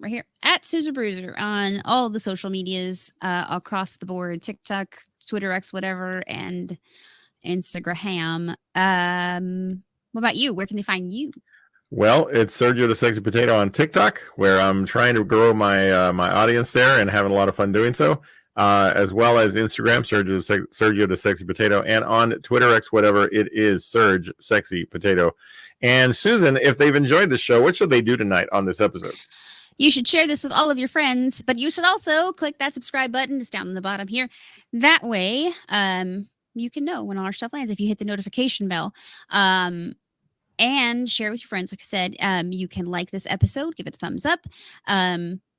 right here at Susan Bruiser on all the social medias across the board, TikTok, Twitter, X, whatever, and Instagram. What about you? Where can they find you? Well, it's Sergio the Sexy Potato on TikTok, where I'm trying to grow my my audience there and having a lot of fun doing so. As well as Instagram, Sergio the Sexy Potato, and on Twitter, X, whatever, it is Serge Sexy Potato. And Susan, if they've enjoyed the show, what should they do tonight on this episode? You should share this with all of your friends, but you should also click that subscribe button. It's down in the bottom here. That way, you can know when all our stuff lands if you hit the notification bell. And share it with your friends. Like I said, you can like this episode, give it a thumbs up.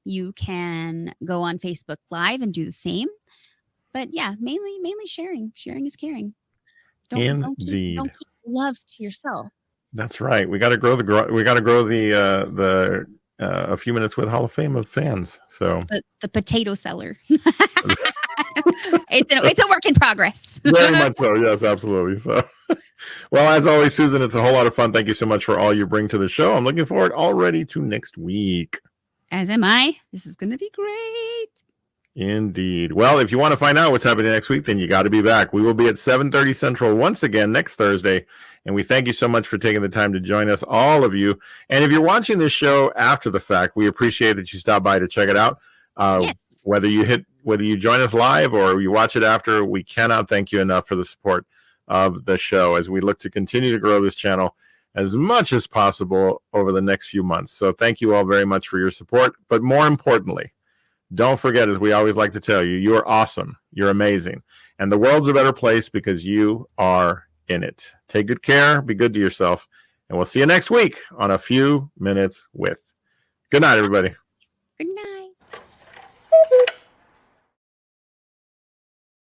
You can go on Facebook Live and do the same. But yeah, mainly sharing. Sharing is caring. Don't keep love to yourself. That's right. We got to grow the A Few Minutes with Hall of Fame of fans. So the potato seller. It's a work in progress. Very much so. Yes, absolutely. So, well, as always, Susan, it's a whole lot of fun. Thank you so much for all you bring to the show. I'm looking forward already to next week. As am I. This is going to be great. Indeed. Well, if you want to find out what's happening next week, then you got to be back. We will be at 7:30 Central once again next Thursday. And we thank you so much for taking the time to join us, all of you. And if you're watching this show after the fact, we appreciate that you stop by to check it out. Yes. Whether you join us live or you watch it after, we cannot thank you enough for the support of the show as we look to continue to grow this channel as much as possible over the next few months. So thank you all very much for your support. But more importantly, don't forget, as we always like to tell you, you are awesome. You're amazing. And the world's a better place because you are in it. Take good care. Be good to yourself. And we'll see you next week on A Few Minutes With. Good night, everybody.